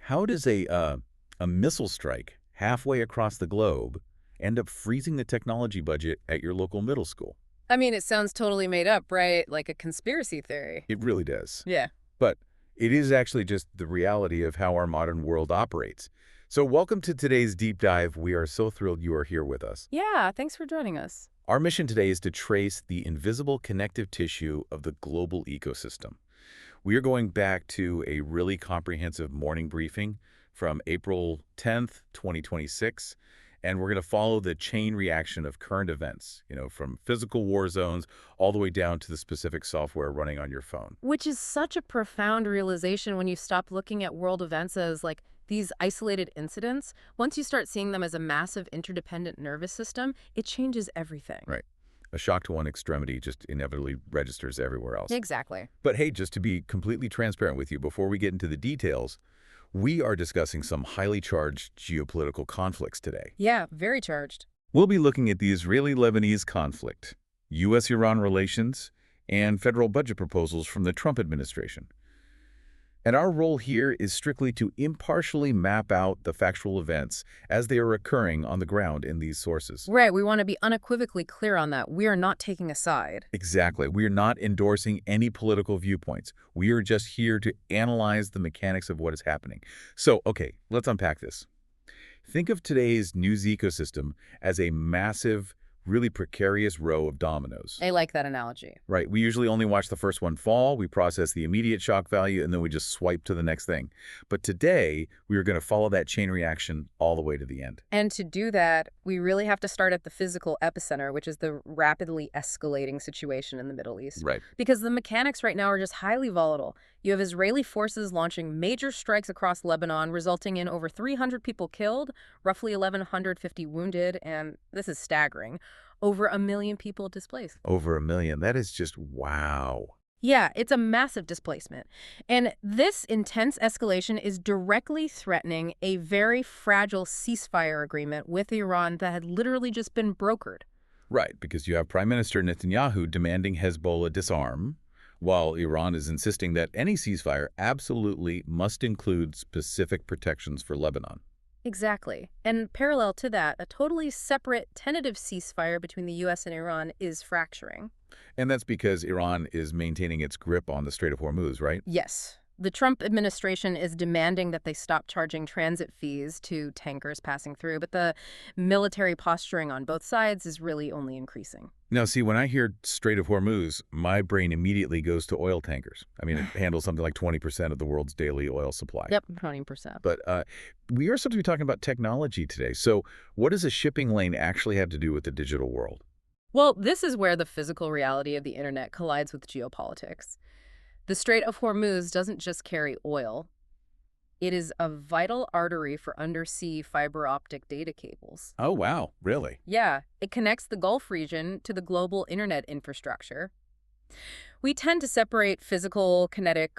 How does a missile strike halfway across the globe end up freezing the technology budget at your local middle school? I mean, it sounds totally made up, right? Like a conspiracy theory. It really does. Yeah. But it is actually just the reality of how our modern world operates. So welcome to today's deep dive. We are so thrilled you are here with us. Yeah, thanks for joining us. Our mission today is to trace the invisible connective tissue of the global ecosystem. We are going back to a really comprehensive morning briefing from April 10th, 2026, and we're going to follow the chain reaction of current events, from physical war zones all the way down to the specific software running on your phone. Which is such a profound realization when you stop looking at world events as like these isolated incidents. Once you start seeing them as a massive interdependent nervous system, it changes everything. Right. A shock to one extremity just inevitably registers everywhere else. Exactly. But hey, just to be completely transparent with you, before we get into the details, we are discussing some highly charged geopolitical conflicts today. Yeah, very charged. We'll be looking at the Israeli-Lebanese conflict, U.S.-Iran relations, and federal budget proposals from the Trump administration. And our role here is strictly to impartially map out the factual events as they are occurring on the ground in these sources. Right, we want to be unequivocally clear on that. We are not taking a side. Exactly. We are not endorsing any political viewpoints. We are just here to analyze the mechanics of what is happening. So, okay, let's unpack this. Think of today's news ecosystem as a massive, really precarious row of dominoes. I like that analogy. Right. We usually only watch the first one fall, we process the immediate shock value, and then we just swipe to the next thing. But today, we are going to follow that chain reaction all the way to the end. And to do that, we really have to start at the physical epicenter, which is the rapidly escalating situation in the Middle East. Right. Because the mechanics right now are just highly volatile. You have Israeli forces launching major strikes across Lebanon, resulting in over 300 people killed, roughly 1,150 wounded, and this is staggering, over 1 million people displaced. Over 1 million. That is just wow. Yeah, it's a massive displacement. And this intense escalation is directly threatening a very fragile ceasefire agreement with Iran that had literally just been brokered. Right, because you have Prime Minister Netanyahu demanding Hezbollah disarm, while Iran is insisting that any ceasefire absolutely must include specific protections for Lebanon. Exactly. And parallel to that, a totally separate tentative ceasefire between the U.S. and Iran is fracturing. And that's because Iran is maintaining its grip on the Strait of Hormuz, right? Yes. The Trump administration is demanding that they stop charging transit fees to tankers passing through, but the military posturing on both sides is really only increasing. Now, see, when I hear Strait of Hormuz, my brain immediately goes to oil tankers. I mean, it handles something like 20% of the world's daily oil supply. Yep, 20%. But we are supposed to be talking about technology today. So what does a shipping lane actually have to do with the digital world? Well, this is where the physical reality of the internet collides with geopolitics. The Strait of Hormuz doesn't just carry oil. It is a vital artery for undersea fiber optic data cables. Oh, wow. Really? Yeah, it connects the Gulf region to the global internet infrastructure. We tend to separate physical, kinetic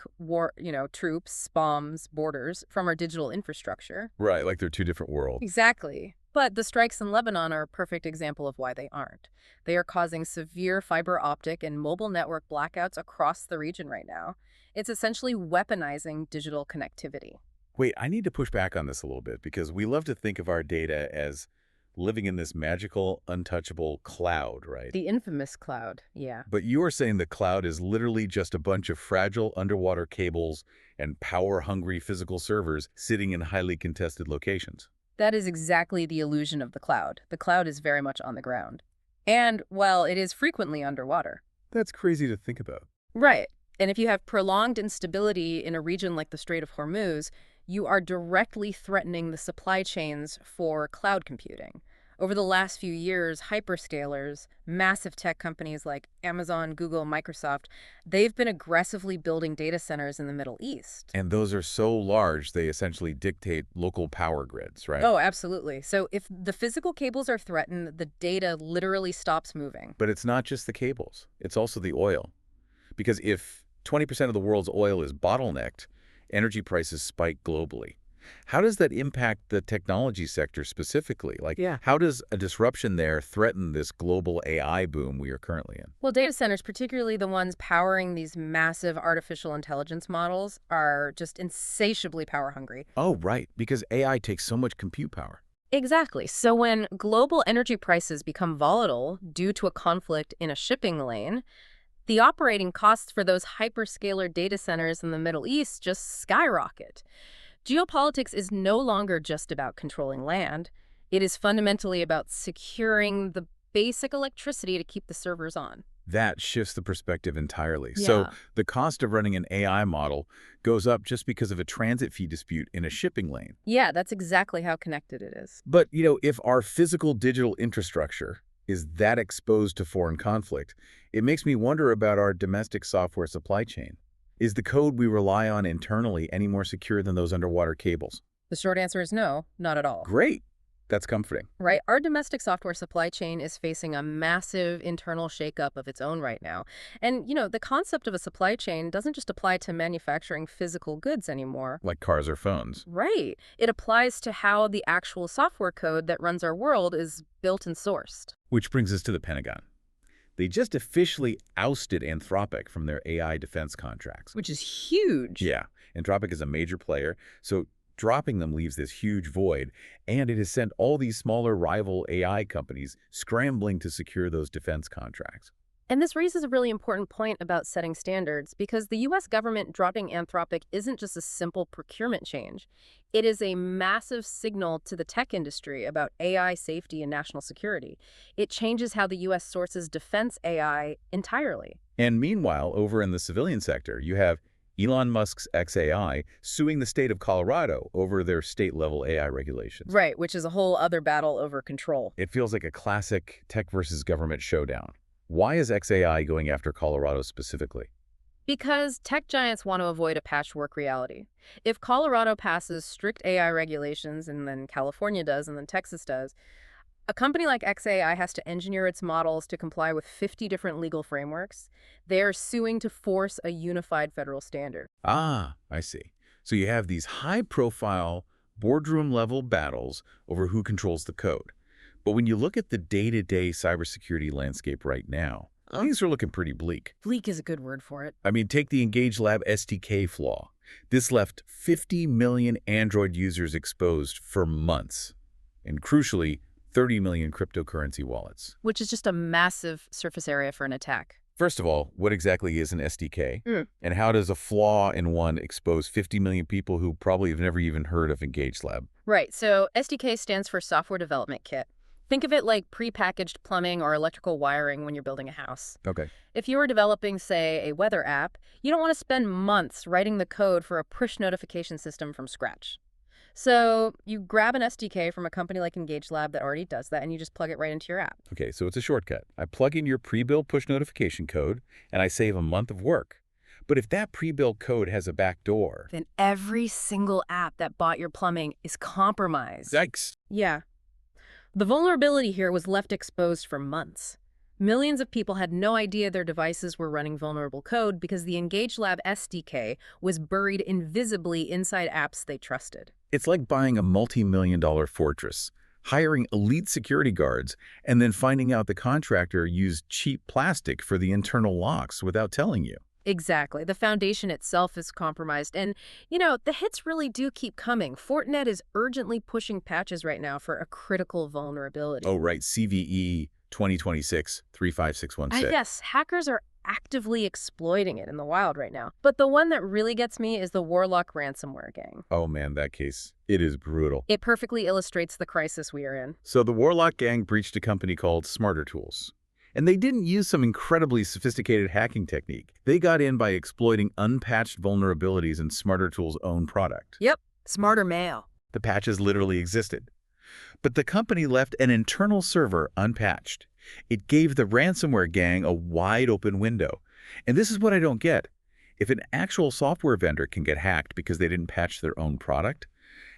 troops, bombs, borders from our digital infrastructure. Right, like they're two different worlds. Exactly. But the strikes in Lebanon are a perfect example of why they aren't. They are causing severe fiber optic and mobile network blackouts across the region right now. It's essentially weaponizing digital connectivity. Wait, I need to push back on this a little bit because we love to think of our data as living in this magical, untouchable cloud, right? The infamous cloud, yeah. But you are saying the cloud is literally just a bunch of fragile underwater cables and power-hungry physical servers sitting in highly contested locations. That is exactly the illusion of the cloud. The cloud is very much on the ground. And, well, it is frequently underwater. That's crazy to think about. Right. And if you have prolonged instability in a region like the Strait of Hormuz, you are directly threatening the supply chains for cloud computing. Over the last few years, hyperscalers, massive tech companies like Amazon, Google, Microsoft, they've been aggressively building data centers in the Middle East. And those are so large, they essentially dictate local power grids, right? Oh, absolutely. So if the physical cables are threatened, the data literally stops moving. But it's not just the cables. It's also the oil. Because if 20% of the world's oil is bottlenecked, energy prices spike globally. How does that impact the technology sector specifically? Like, Yeah. how does a disruption there threaten this global AI boom we are currently in? Well, data centers, particularly the ones powering these massive artificial intelligence models, are just insatiably power hungry. Oh, right, because AI takes so much compute power. Exactly. So when global energy prices become volatile due to a conflict in a shipping lane, the operating costs for those hyperscaler data centers in the Middle East just skyrocket. Geopolitics is no longer just about controlling land. It is fundamentally about securing the basic electricity to keep the servers on. That shifts the perspective entirely. So Yeah. the cost of running an AI model goes up just because of a transit fee dispute in a shipping lane. Yeah, that's exactly how connected it is. But, if our physical digital infrastructure is that exposed to foreign conflict, it makes me wonder about our domestic software supply chain. Is the code we rely on internally any more secure than those underwater cables? The short answer is no, not at all. Great. That's comforting. Right? Our domestic software supply chain is facing a massive internal shakeup of its own right now. And, the concept of a supply chain doesn't just apply to manufacturing physical goods anymore. Like cars or phones. Right. It applies to how the actual software code that runs our world is built and sourced. Which brings us to the Pentagon. They just officially ousted Anthropic from their AI defense contracts. Which is huge. Yeah, Anthropic is a major player, so dropping them leaves this huge void, and it has sent all these smaller rival AI companies scrambling to secure those defense contracts. And this raises a really important point about setting standards, because the U.S. government dropping Anthropic isn't just a simple procurement change. It is a massive signal to the tech industry about AI safety and national security. It changes how the U.S. sources defense AI entirely. And meanwhile, over in the civilian sector, you have Elon Musk's XAI suing the state of Colorado over their state-level AI regulations. Right, which is a whole other battle over control. It feels like a classic tech versus government showdown. Why is XAI going after Colorado specifically? Because tech giants want to avoid a patchwork reality. If Colorado passes strict AI regulations, and then California does, and then Texas does, a company like XAI has to engineer its models to comply with 50 different legal frameworks. They are suing to force a unified federal standard. Ah, I see. So you have these high-profile, boardroom-level battles over who controls the code. But when you look at the day-to-day cybersecurity landscape right now, things are looking pretty bleak. Bleak is a good word for it. I mean, take the EngageLab SDK flaw. This left 50 million Android users exposed for months. And crucially, 30 million cryptocurrency wallets. Which is just a massive surface area for an attack. First of all, what exactly is an SDK? And how does a flaw in one expose 50 million people who probably have never even heard of EngageLab? Right, so SDK stands for Software Development Kit. Think of it like prepackaged plumbing or electrical wiring when you're building a house. Okay. If you were developing, say, a weather app, you don't want to spend months writing the code for a push notification system from scratch. So you grab an SDK from a company like EngageLab that already does that, and you just plug it right into your app. Okay, so it's a shortcut. I plug in your pre-built push notification code, and I save a month of work. But if that pre-built code has a backdoor, Then every single app that bought your plumbing is compromised. yikes. Yeah. The vulnerability here was left exposed for months. Millions of people had no idea their devices were running vulnerable code because the EngageLab SDK was buried invisibly inside apps they trusted. It's like buying a multi-million-dollar fortress, hiring elite security guards, and then finding out the contractor used cheap plastic for the internal locks without telling you. Exactly. The foundation itself is compromised. And, the hits really do keep coming. Fortinet is urgently pushing patches right now for a critical vulnerability. Oh, right, CVE 2026-35616. Yes, hackers are actively exploiting it in the wild right now. But the one that really gets me is the Warlock ransomware gang. Oh man, that case, it is brutal. It perfectly illustrates the crisis we are in. So the Warlock gang breached a company called SmarterTools. And they didn't use some incredibly sophisticated hacking technique. They got in by exploiting unpatched vulnerabilities in SmarterTools' own product. Yep, smarter mail. The patches literally existed. But the company left an internal server unpatched. It gave the ransomware gang a wide open window. And this is what I don't get. If an actual software vendor can get hacked because they didn't patch their own product,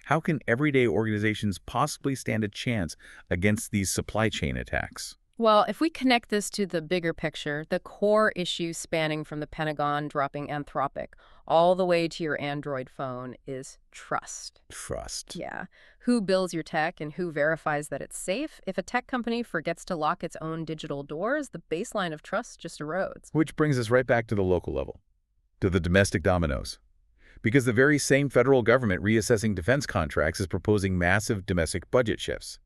how can everyday organizations possibly stand a chance against these supply chain attacks? Well, if we connect this to the bigger picture, the core issues spanning from the Pentagon dropping Anthropic all the way to your Android phone is trust. Trust. Yeah. Who builds your tech and who verifies that it's safe? If a tech company forgets to lock its own digital doors, the baseline of trust just erodes. Which brings us right back to the local level, to the domestic dominoes. Because the very same federal government reassessing defense contracts is proposing massive domestic budget shifts.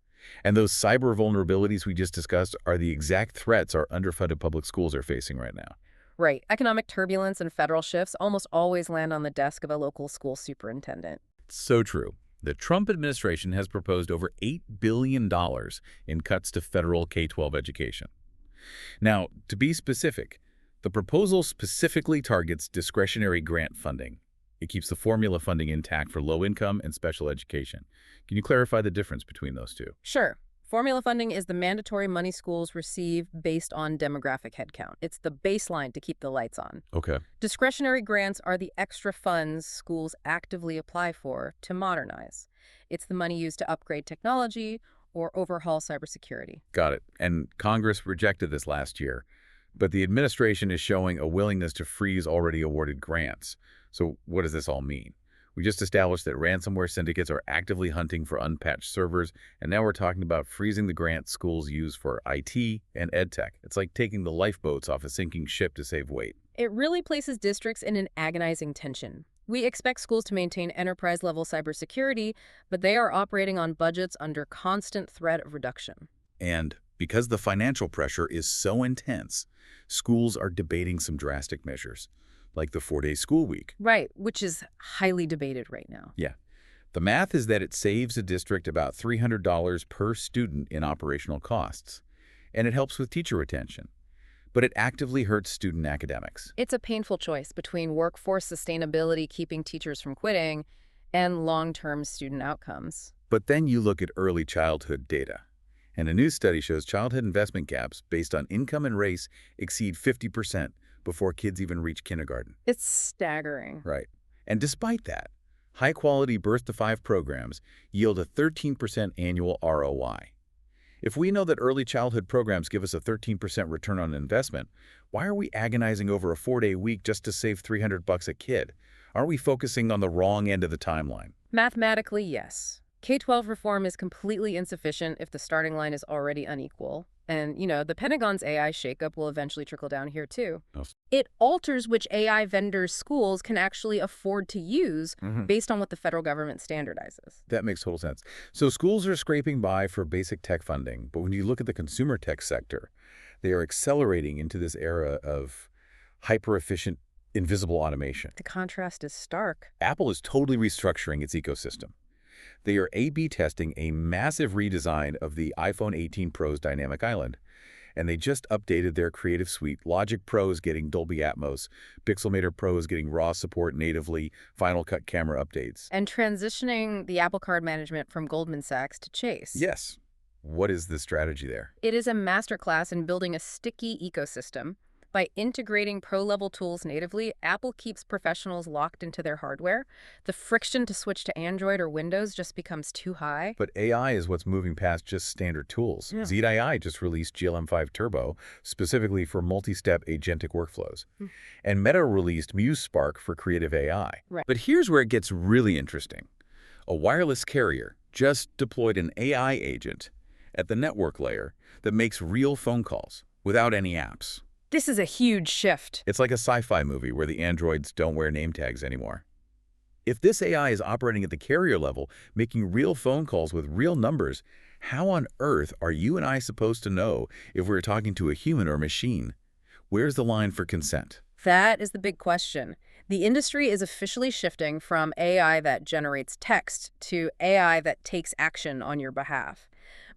And those cyber vulnerabilities we just discussed are the exact threats our underfunded public schools are facing right now. Right. Economic turbulence and federal shifts almost always land on the desk of a local school superintendent. So true. The Trump administration has proposed over $8 billion in cuts to federal K-12 education. Now, to be specific, the proposal specifically targets discretionary grant funding. It keeps the formula funding intact for low-income and special education. Can you clarify the difference between those two? Sure. Formula funding is the mandatory money schools receive based on demographic headcount. It's the baseline to keep the lights on. Okay. Discretionary grants are the extra funds schools actively apply for to modernize. It's the money used to upgrade technology or overhaul cybersecurity. Got it. And Congress rejected this last year. But the administration is showing a willingness to freeze already awarded grants. So what does this all mean? We just established that ransomware syndicates are actively hunting for unpatched servers, and now we're talking about freezing the grants schools use for IT and EdTech. It's like taking the lifeboats off a sinking ship to save weight. It really places districts in an agonizing tension. We expect schools to maintain enterprise-level cybersecurity, but they are operating on budgets under constant threat of reduction. And because the financial pressure is so intense, schools are debating some drastic measures, like the 4-day school week. Right, which is highly debated right now. Yeah. The math is that it saves a district about $300 per student in operational costs, and it helps with teacher retention. But it actively hurts student academics. It's a painful choice between workforce sustainability keeping teachers from quitting and long-term student outcomes. But then you look at early childhood data, and a new study shows childhood investment gaps based on income and race exceed 50% before kids even reach kindergarten. It's staggering. Right. And despite that, high-quality birth-to-5 programs yield a 13% annual ROI. If we know that early childhood programs give us a 13% return on investment, why are we agonizing over a 4-day week just to save $300 a kid? Aren't we focusing on the wrong end of the timeline? Mathematically, yes. K-12 reform is completely insufficient if the starting line is already unequal. And, the Pentagon's AI shakeup will eventually trickle down here, too. Oh. It alters which AI vendors schools can actually afford to use based on what the federal government standardizes. That makes total sense. So schools are scraping by for basic tech funding, but when you look at the consumer tech sector, they are accelerating into this era of hyper-efficient, invisible automation. The contrast is stark. Apple is totally restructuring its ecosystem. They are A/B testing a massive redesign of the iPhone 18 Pro's Dynamic Island. And they just updated their Creative Suite. Logic Pro is getting Dolby Atmos. Pixelmator Pro is getting RAW support natively, Final Cut camera updates. And transitioning the Apple Card management from Goldman Sachs to Chase. Yes. What is the strategy there? It is a masterclass in building a sticky ecosystem. By integrating pro-level tools natively, Apple keeps professionals locked into their hardware. The friction to switch to Android or Windows just becomes too high. But AI is what's moving past just standard tools. Yeah. Z.ai just released GLM5 Turbo, specifically for multi-step agentic workflows. And Meta released Muse Spark for creative AI. Right. But here's where it gets really interesting. A wireless carrier just deployed an AI agent at the network layer that makes real phone calls without any apps. This is a huge shift. It's like a sci-fi movie where the androids don't wear name tags anymore. If this AI is operating at the carrier level, making real phone calls with real numbers, how on earth are you and I supposed to know if we're talking to a human or machine? Where's the line for consent? That is the big question. The industry is officially shifting from AI that generates text to AI that takes action on your behalf.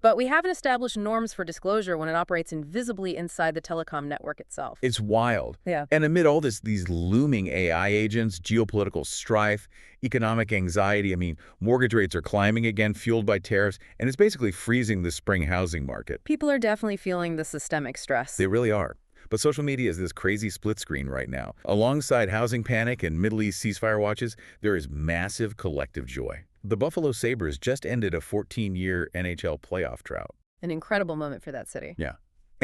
But we haven't established norms for disclosure when it operates invisibly inside the telecom network itself. It's wild. Yeah. And amid all these looming AI agents, geopolitical strife, economic anxiety, mortgage rates are climbing again, fueled by tariffs, and it's basically freezing the spring housing market. People are definitely feeling the systemic stress. They really are. But social media is this crazy split screen right now. Alongside housing panic and Middle East ceasefire watches, there is massive collective joy. The Buffalo Sabres just ended a 14-year NHL playoff drought. An incredible moment for that city. Yeah.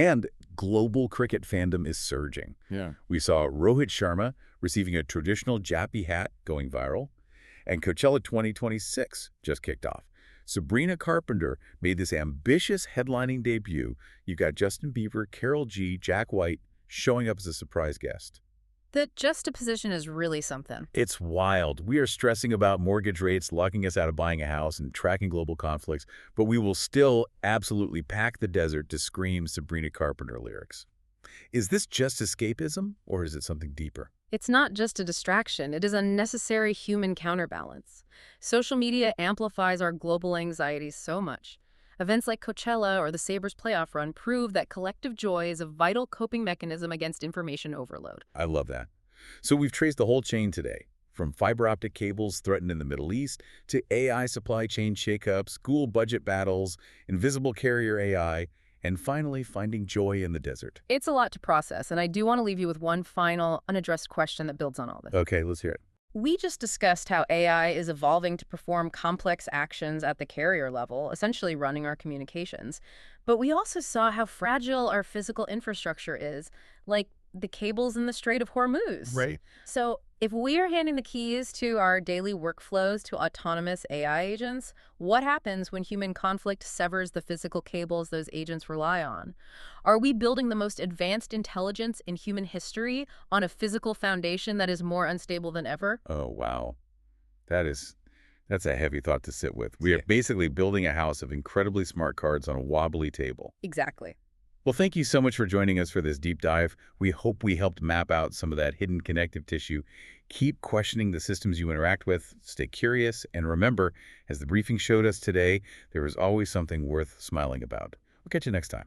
And global cricket fandom is surging. Yeah. We saw Rohit Sharma receiving a traditional Jappy hat going viral, and Coachella 2026 just kicked off. Sabrina Carpenter made this ambitious headlining debut. You've got Justin Bieber, Karol G, Jack White showing up as a surprise guest. The juxtaposition is really something. It's wild. We are stressing about mortgage rates, locking us out of buying a house, and tracking global conflicts, but we will still absolutely pack the desert to scream Sabrina Carpenter lyrics. Is this just escapism, or is it something deeper? It's not just a distraction, it is a necessary human counterbalance. Social media amplifies our global anxieties so much. Events like Coachella or the Sabres playoff run prove that collective joy is a vital coping mechanism against information overload. I love that. So we've traced the whole chain today, from fiber optic cables threatened in the Middle East to AI supply chain shakeups, school budget battles, invisible carrier AI, and finally finding joy in the desert. It's a lot to process, and I do want to leave you with one final, unaddressed question that builds on all this. Okay, let's hear it. We just discussed how AI is evolving to perform complex actions at the carrier level, essentially running our communications. But we also saw how fragile our physical infrastructure is, like the cables in the Strait of Hormuz. Right. So if we are handing the keys to our daily workflows to autonomous AI agents, what happens when human conflict severs the physical cables those agents rely on? Are we building the most advanced intelligence in human history on a physical foundation that is more unstable than ever? Oh, wow. That's a heavy thought to sit with. We are basically building a house of incredibly smart cards on a wobbly table. Exactly. Well, thank you so much for joining us for this deep dive. We hope we helped map out some of that hidden connective tissue. Keep questioning the systems you interact with, stay curious, and remember, as the briefing showed us today, there is always something worth smiling about. We'll catch you next time.